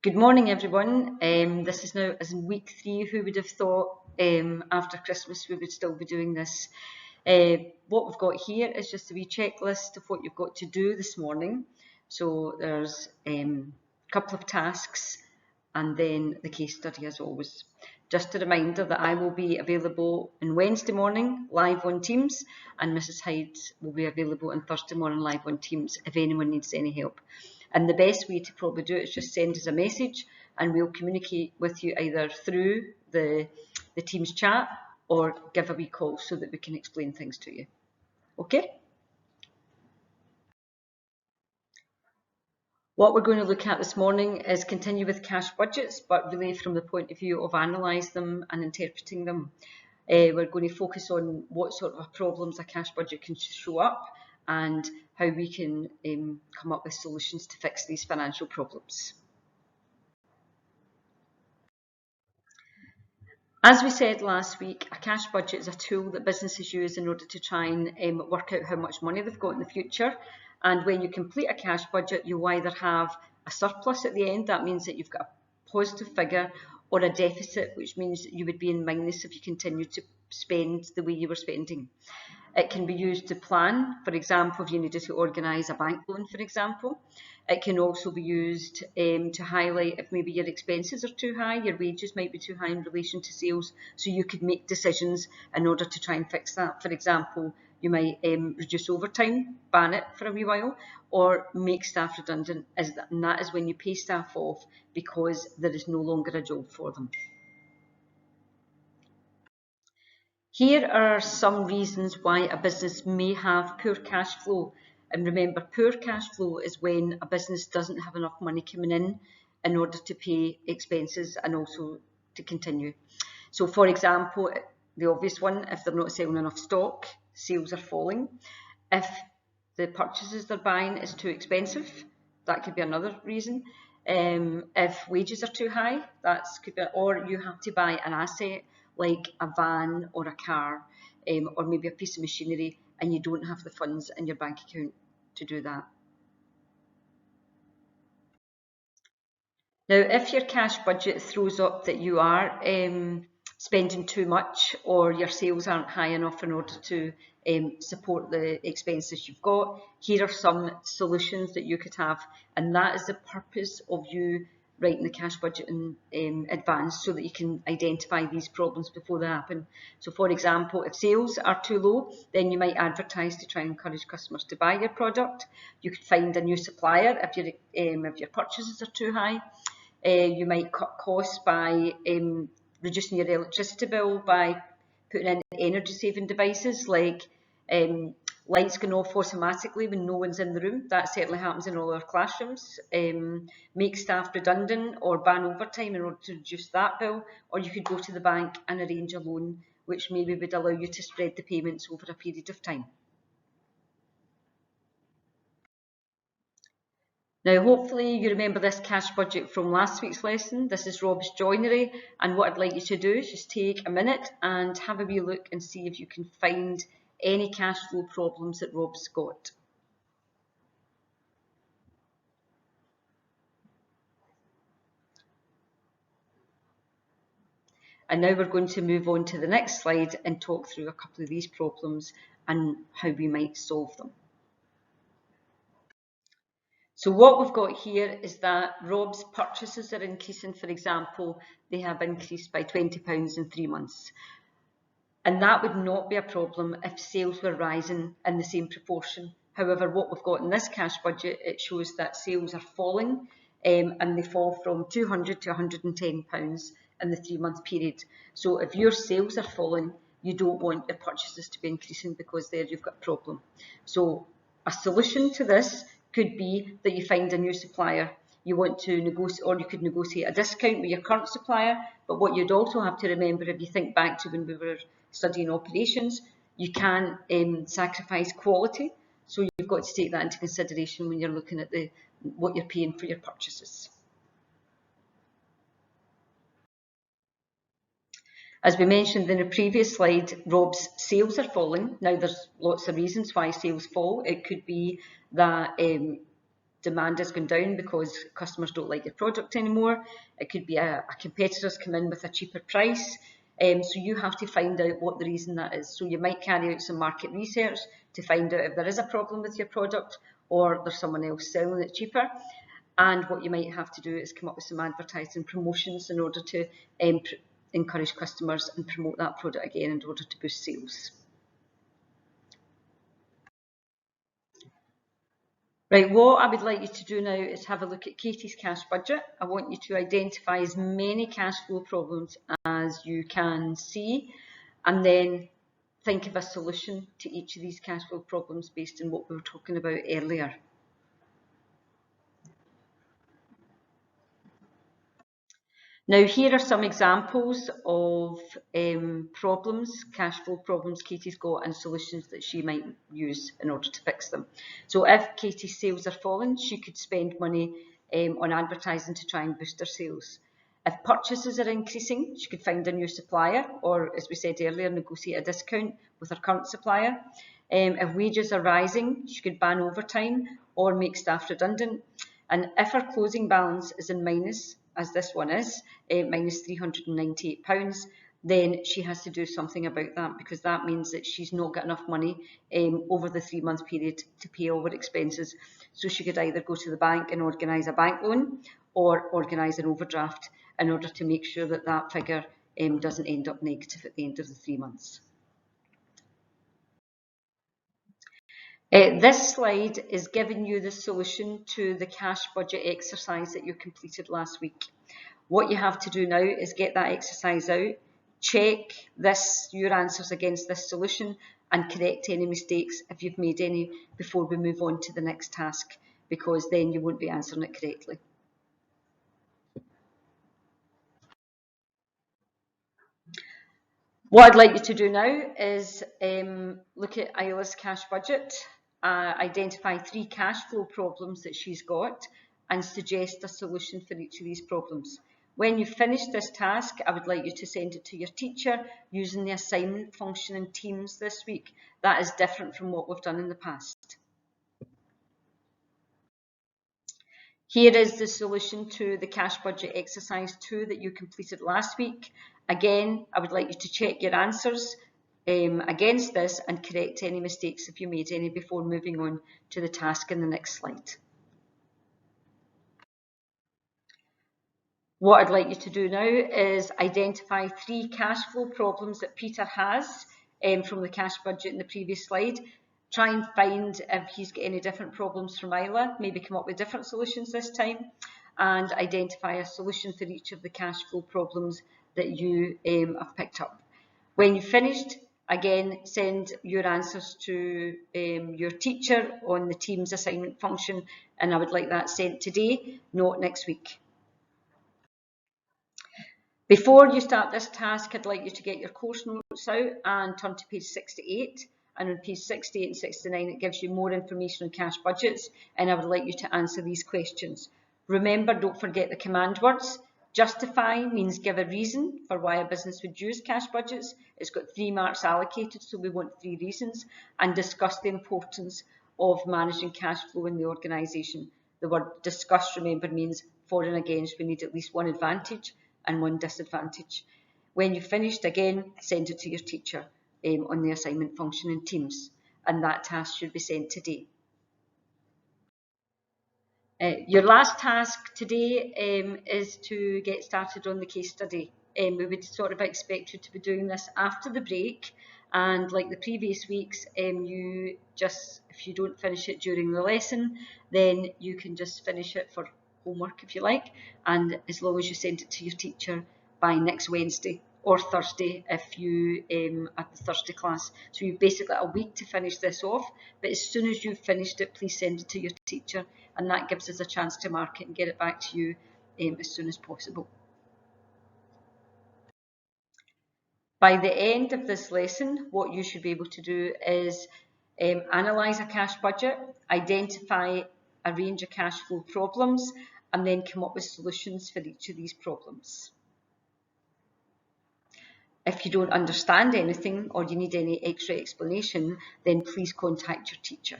Good morning, everyone. This is now as in week 3. Who would have thought after Christmas we would still be doing this? What we've got here is just a wee checklist of what you've got to do this morning. So there's a couple of tasks and then the case study as always. Just a reminder that I will be available on Wednesday morning live on Teams, and Mrs. Hyde will be available on Thursday morning live on Teams if anyone needs any help. And the best way to probably do it is just send us a message and we'll communicate with you either through the Teams chat or give a wee call so that we can explain things to you. Okay? What we're going to look at this morning is continue with cash budgets, but really from the point of view of analysing them and interpreting them. We're going to focus on what sort of problems a cash budget can show up and how we can come up with solutions to fix these financial problems. As we said last week, a cash budget is a tool that businesses use in order to try and work out how much money they've got in the future. And when you complete a cash budget, you'll either have a surplus at the end, that means that you've got a positive figure, or a deficit, which means that you would be in minus if you continued to spend the way you were spending. It can be used to plan, for example, if you needed to organise a bank loan, for example. It can also be used to highlight if maybe your expenses are too high, your wages might be too high in relation to sales, so you could make decisions in order to try and fix that. For example, you might reduce overtime, ban it for a wee while, or make staff redundant, and that is when you pay staff off because there is no longer a job for them. Here are some reasons why a business may have poor cash flow. And remember, poor cash flow is when a business doesn't have enough money coming in order to pay expenses and also to continue. So for example, the obvious one, if they're not selling enough stock, sales are falling. If the purchases they're buying is too expensive, that could be another reason. If wages are too high, could be, or you have to buy an asset like a van or a car, or maybe a piece of machinery, and you don't have the funds in your bank account to do that. Now, if your cash budget throws up that you are spending too much or your sales aren't high enough in order to support the expenses you've got, here are some solutions that you could have, and that is the purpose of you writing the cash budget in advance so that you can identify these problems before they happen. So for example, if sales are too low, then you might advertise to try and encourage customers to buy your product. You could find a new supplier if your purchases are too high. You might cut costs by reducing your electricity bill by putting in energy saving devices like lights going off automatically when no one's in the room. That certainly happens in all our classrooms. Make staff redundant or ban overtime in order to reduce that bill, or you could go to the bank and arrange a loan which maybe would allow you to spread the payments over a period of time. Now hopefully you remember this cash budget from last week's lesson. This is Rob's Joinery, and what I'd like you to do is just take a minute and have a wee look and see if you can find any cash flow problems that Rob's got. And now we're going to move on to the next slide and talk through a couple of these problems and how we might solve them. So what we've got here is that Rob's purchases are increasing. For example, they have increased by £20 in 3 months. And that would not be a problem if sales were rising in the same proportion. However, what we've got in this cash budget, it shows that sales are falling and they fall from £200 to £110 in the 3 month period. So if your sales are falling, you don't want your purchases to be increasing because there you've got a problem. So a solution to this could be that you find a new supplier. You want to negotiate, or you could negotiate a discount with your current supplier. But what you'd also have to remember, if you think back to when we were studying operations, you can sacrifice quality. So you've got to take that into consideration when you're looking at what you're paying for your purchases. As we mentioned in the previous slide, Rob's sales are falling. Now there's lots of reasons why sales fall. It could be that demand has gone down because customers don't like your product anymore. It could be a competitor's come in with a cheaper price. So you have to find out what the reason that is. So you might carry out some market research to find out if there is a problem with your product or there's someone else selling it cheaper. And what you might have to do is come up with some advertising promotions in order to encourage customers and promote that product again in order to boost sales. Right, what I would like you to do now is have a look at Katie's cash budget. I want you to identify as many cash flow problems as you can see, and then think of a solution to each of these cash flow problems based on what we were talking about earlier. Now, here are some examples of problems, cash flow problems Katie's got, and solutions that she might use in order to fix them. So if Katie's sales are falling, she could spend money on advertising to try and boost her sales. If purchases are increasing, she could find a new supplier, or as we said earlier, negotiate a discount with her current supplier. If wages are rising, she could ban overtime or make staff redundant. And if her closing balance is in minus, as this one is, minus £398, then she has to do something about that, because that means that she's not got enough money over the 3-month period to pay all her expenses. So she could either go to the bank and organise a bank loan or organise an overdraft in order to make sure that that figure doesn't end up negative at the end of the 3 months. This slide is giving you the solution to the cash budget exercise that you completed last week. What you have to do now is get that exercise out, check your answers against this solution, and correct any mistakes if you've made any before we move on to the next task, because then you won't be answering it correctly. What I'd like you to do now is look at Isla's cash budget, identify 3 cash flow problems that she's got, and suggest a solution for each of these problems. When you finish this task, I would like you to send it to your teacher using the assignment function in Teams this week. That is different from what we've done in the past. Here is the solution to the cash budget exercise 2 that you completed last week. Again, I would like you to check your answers against this and correct any mistakes if you made any before moving on to the task in the next slide. What I'd like you to do now is identify 3 cash flow problems that Peter has from the cash budget in the previous slide. Try and find if he's got any different problems from Isla, maybe come up with different solutions this time, and identify a solution for each of the cash flow problems that you have picked up. When you've finished, again, send your answers to your teacher on the Teams assignment function, and I would like that sent today, not next week. Before you start this task, I'd like you to get your course notes out and turn to page 68. And on page 68 and 69, it gives you more information on cash budgets, and I would like you to answer these questions. Remember, don't forget the command words. Justify means give a reason for why a business would use cash budgets. It's got 3 marks allocated, so we want 3 reasons. And discuss the importance of managing cash flow in the organisation. The word discuss, remember, means for and against. We need at least one advantage and one disadvantage. When you've finished, again, send it to your teacher on the assignment function in Teams, and that task should be sent today. Your last task today is to get started on the case study. We would sort of expect you to be doing this after the break, and like the previous weeks, if you don't finish it during the lesson, then you can just finish it for homework if you like, and as long as you send it to your teacher by next Wednesday or Thursday if you at the Thursday class. So you've basically a week to finish this off, but as soon as you've finished it, please send it to your teacher, and that gives us a chance to mark it and get it back to you as soon as possible. By the end of this lesson, what you should be able to do is analyse a cash budget, identify a range of cash flow problems, and then come up with solutions for each of these problems. If you don't understand anything or you need any extra explanation, then please contact your teacher.